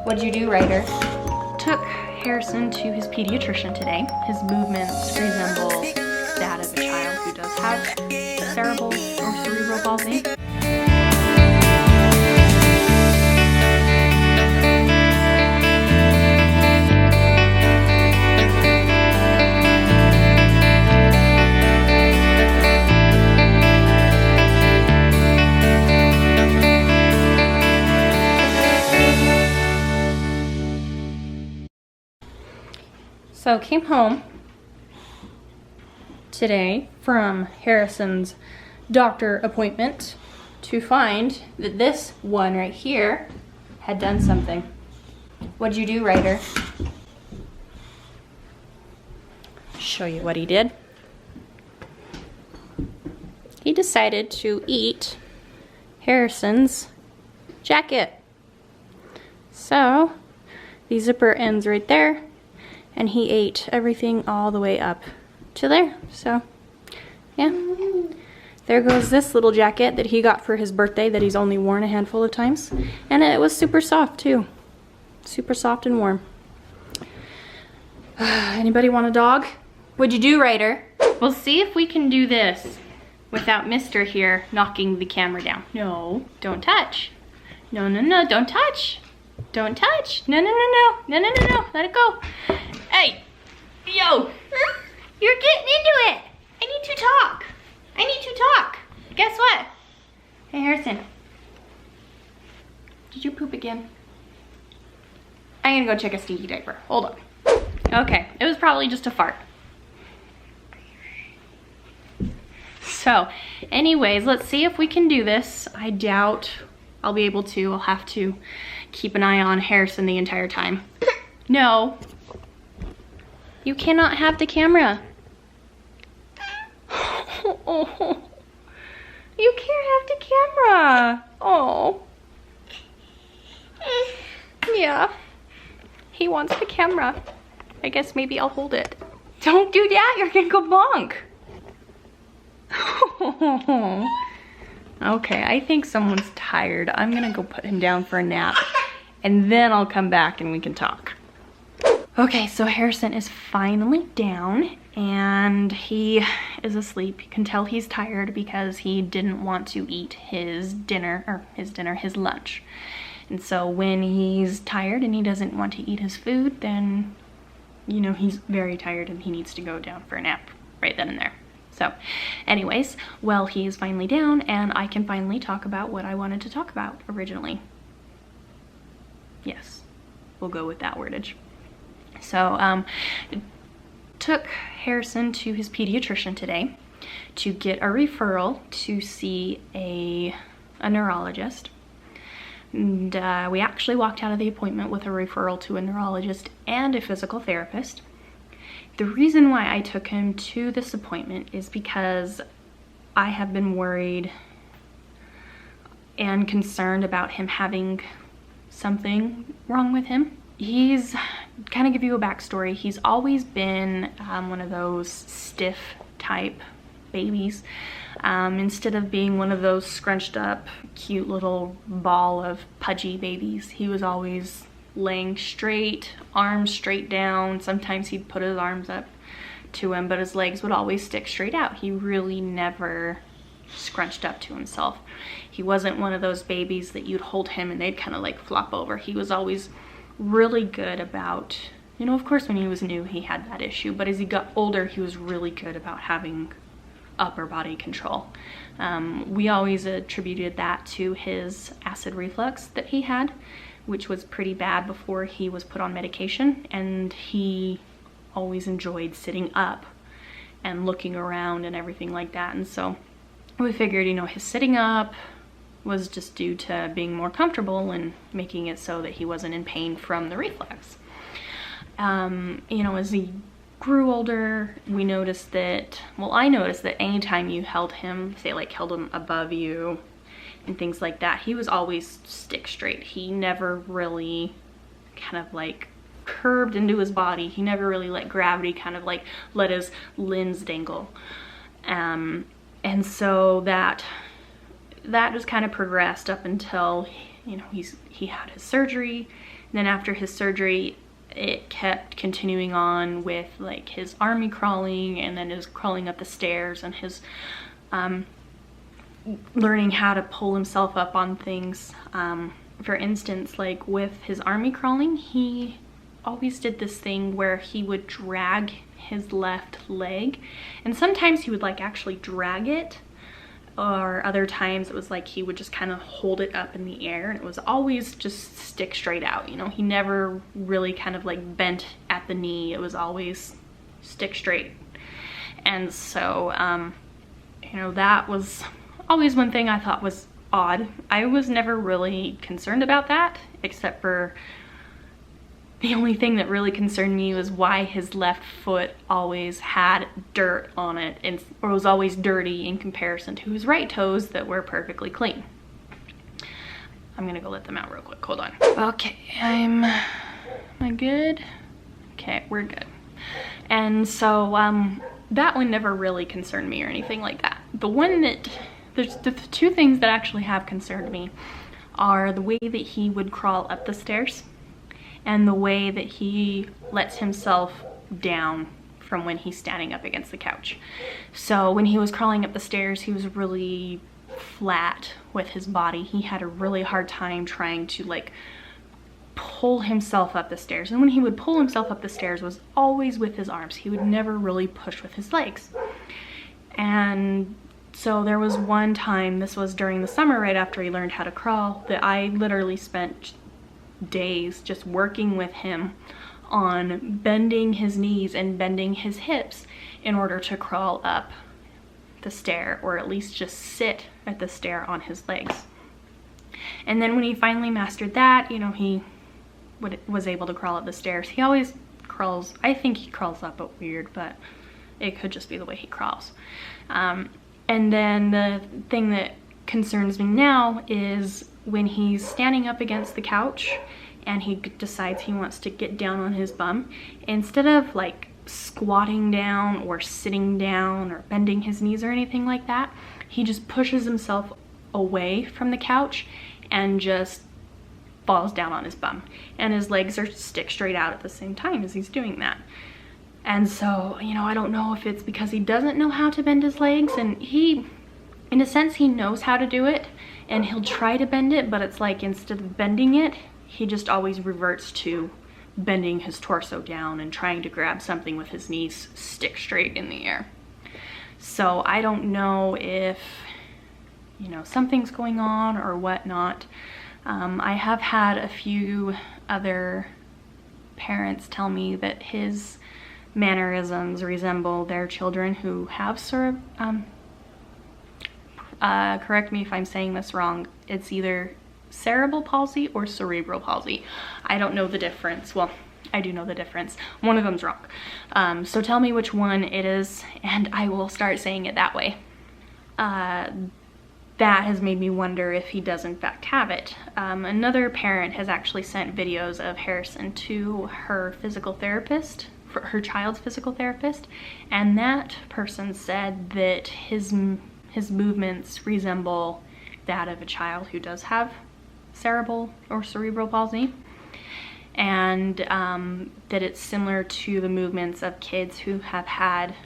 What'd you do, Ryder? Took Harrison to his pediatrician today. His movements resemble that of a child who does have cerebral or cerebral palsy. So came home today from Harrison's doctor appointment to find that this one right here had done something. What'd you do, Ryder? Show you what he did. He decided to eat Harrison's jacket. So the zipper ends right there. And he ate everything all the way up to there. So, yeah. There goes this little jacket that he got for his birthday that he's only worn a handful of times. And it was super soft, too. Super soft and warm. Anybody want a dog? What'd you do, Ryder? We'll see if we can do this without Mister here knocking the camera down. No, don't touch. No, no, no, don't touch. Don't touch. No, no, no, no. No, no, no, no. Let it go. Hey, yo, you're getting into it. I need to talk. I need to talk. Guess what? Hey, Harrison. Did you poop again? I'm gonna go check a stinky diaper. Hold on. Okay, it was probably just a fart. So, anyways, let's see if we can do this. I doubt I'll be able to. I'll have to keep an eye on Harrison the entire time. No. You cannot have the camera. Oh, you can't have the camera. Oh. Yeah. He wants the camera. I guess maybe I'll hold it. Don't do that, you're gonna go bonk. Okay, I think someone's tired. I'm gonna go put him down for a nap and then I'll come back and we can talk. Okay, so Harrison is finally down and he is asleep. You can tell he's tired because he didn't want to eat his lunch. And so when he's tired and he doesn't want to eat his food, then, you know, he's very tired and he needs to go down for a nap right then and there. So anyways, well, he is finally down and I can finally talk about what I wanted to talk about originally. Yes, we'll go with that wordage. So, took Harrison to his pediatrician today to get a referral to see a neurologist. And we actually walked out of the appointment with a referral to a neurologist and a physical therapist. The reason why I took him to this appointment is because I have been worried and concerned about him having something wrong with him. He's, kind of give you a backstory, he's always been one of those stiff type babies. Instead of being one of those scrunched up, cute little ball of pudgy babies, he was always laying straight, arms straight down. Sometimes he'd put his arms up to him, but his legs would always stick straight out. He really never scrunched up to himself. He wasn't one of those babies that you'd hold him and they'd kind of like flop over. He was always really good about, you know, of course when he was new he had that issue, but as he got older he was really good about having upper body control. We always attributed that to his acid reflux that he had, which was pretty bad before he was put on medication, and he always enjoyed sitting up and looking around and everything like that. And so we figured, you know, his sitting up was just due to being more comfortable and making it so that he wasn't in pain from the reflux. You know, as he grew older, we noticed that, well, I noticed that anytime you held him, say like held him above you and things like that, he was always stick straight. He never really kind of like curved into his body. He never really let gravity kind of like let his limbs dangle. And so that just kind of progressed up until, you know, he had his surgery, Then after his surgery, it kept continuing on with like his army crawling, and then his crawling up the stairs, and his learning how to pull himself up on things. For instance, like with his army crawling, he always did this thing where he would drag his left leg, and sometimes he would like actually drag it, or other times it was like he would just kind of hold it up in the air, and it was always just stick straight out, you know. He never really kind of like bent at the knee. It was always stick straight. And so you know, that was always one thing I thought was odd. I was never really concerned about that, except for the only thing that really concerned me was why his left foot always had dirt on it, and or was always dirty in comparison to his right toes that were perfectly clean. I'm gonna go let them out real quick, hold on. Okay, am I good? Okay, we're good. And so that one never really concerned me or anything like that. The one that, there's the two things that actually have concerned me are the way that he would crawl up the stairs and the way that he lets himself down from when he's standing up against the couch. So when he was crawling up the stairs, he was really flat with his body. He had a really hard time trying to like pull himself up the stairs. And when he would pull himself up the stairs was always with his arms. He would never really push with his legs. And so there was one time, this was during the summer right after he learned how to crawl, that I literally spent days just working with him on bending his knees and bending his hips in order to crawl up the stair, or at least just sit at the stair on his legs. And then when he finally mastered that, you know, he was able to crawl up the stairs. He always crawls, I think he crawls up but weird, but it could just be the way he crawls. And then the thing that concerns me now is when he's standing up against the couch and he decides he wants to get down on his bum, instead of like squatting down or sitting down or bending his knees or anything like that, he just pushes himself away from the couch and just falls down on his bum, and his legs are stick straight out at the same time as he's doing that. And so, you know, I don't know if it's because he doesn't know how to bend his legs, and he, in a sense, he knows how to do it and he'll try to bend it, but it's like instead of bending it, he just always reverts to bending his torso down and trying to grab something with his knees stick straight in the air. So I don't know if, you know, something's going on or whatnot. I have had a few other parents tell me that his mannerisms resemble their children who have correct me if I'm saying this wrong, it's either cerebral palsy or cerebral palsy. I don't know the difference. Well, I do know the difference. One of them's wrong. So tell me which one it is and I will start saying it that way. That has made me wonder if he does in fact have it. Another parent has actually sent videos of Harrison to her physical therapist, for her child's physical therapist, and that person said that his movements resemble that of a child who does have cerebral or cerebral palsy, and that it's similar to the movements of kids who have had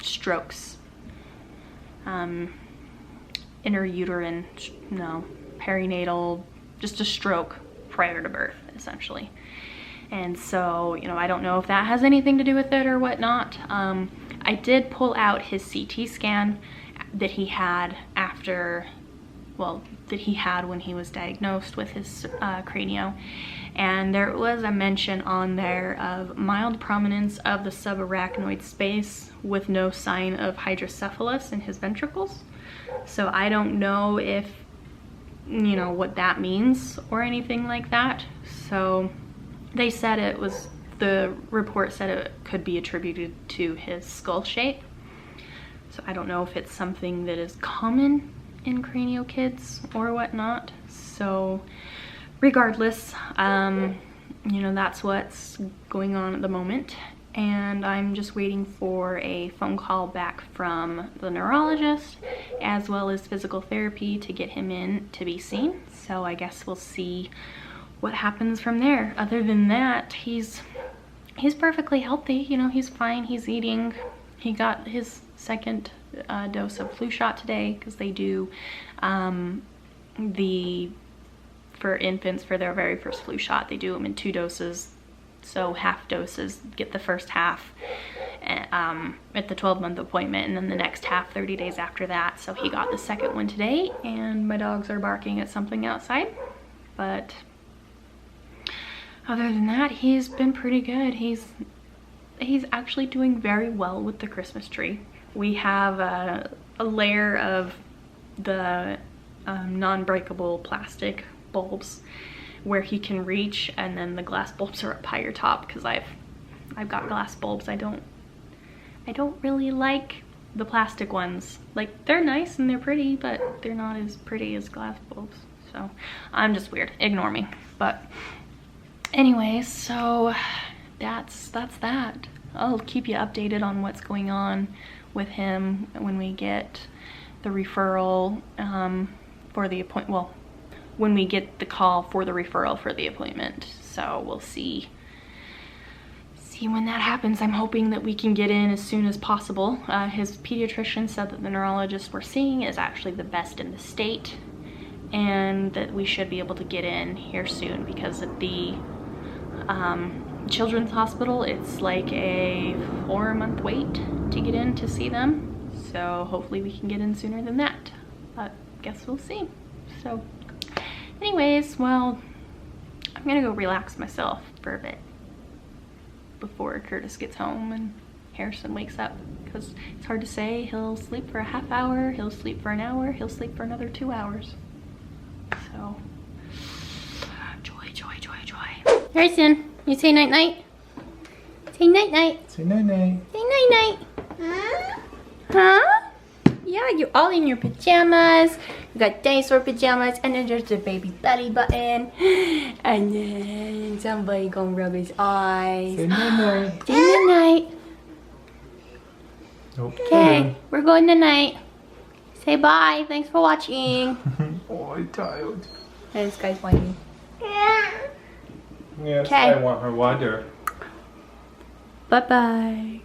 strokes. Intrauterine, no, perinatal, just a stroke prior to birth, essentially. And so, you know, I don't know if that has anything to do with it or whatnot. I did pull out his CT scan that he had after, well, that he had when he was diagnosed with his cranio. And there was a mention on there of mild prominence of the subarachnoid space with no sign of hydrocephalus in his ventricles. So I don't know if, you know, what that means or anything like that. So they said it was, the report said it could be attributed to his skull shape. So I don't know if it's something that is common in cranio kids or whatnot. So regardless, you know, that's what's going on at the moment. and I'm just waiting for a phone call back from the neurologist as well as physical therapy to get him in to be seen. So I guess we'll see what happens from there. Other than that, he's perfectly healthy. You know, he's fine. He's eating. He got his second dose of flu shot today, because they do for infants, for their very first flu shot, they do them in 2 doses. So half doses, get the first half at the 12-month appointment, and then the next half 30 days after that. So he got the second one today, and my dogs are barking at something outside. But other than that, he's been pretty good. He's actually doing very well with the Christmas tree. We have a layer of the non-breakable plastic bulbs where he can reach, and then the glass bulbs are up higher top, because I've got glass bulbs. I don't really like the plastic ones. Like, they're nice and they're pretty, but they're not as pretty as glass bulbs. So I'm just weird, ignore me. But anyways, so that's that. I'll keep you updated on what's going on with him when we get the referral for the appointment. Well, when we get the call for the referral for the appointment. So we'll see when that happens. I'm hoping that we can get in as soon as possible. His pediatrician said that the neurologist we're seeing is actually the best in the state, and that we should be able to get in here soon, because at the children's hospital, it's like a 4-month wait to get in to see them. So hopefully we can get in sooner than that, but guess we'll see. So anyways, well, I'm gonna go relax myself for a bit before Curtis gets home and Harrison wakes up, because it's hard to say. He'll sleep for a half hour, he'll sleep for an hour, he'll sleep for another 2 hours. So joy, joy, joy, joy. Harrison, you say night night. Say night night. Say night night. Say night night. Huh? Huh? Yeah, you're all in your pajamas. You got dinosaur pajamas, and then there's the baby belly button, and then somebody gonna rub his eyes. Say night night. Say night night. Okay, we're going tonight. Say bye. Thanks for watching. Oh, I'm tired. And this guy's whining. Yes, Okay. I want her water. Bye bye.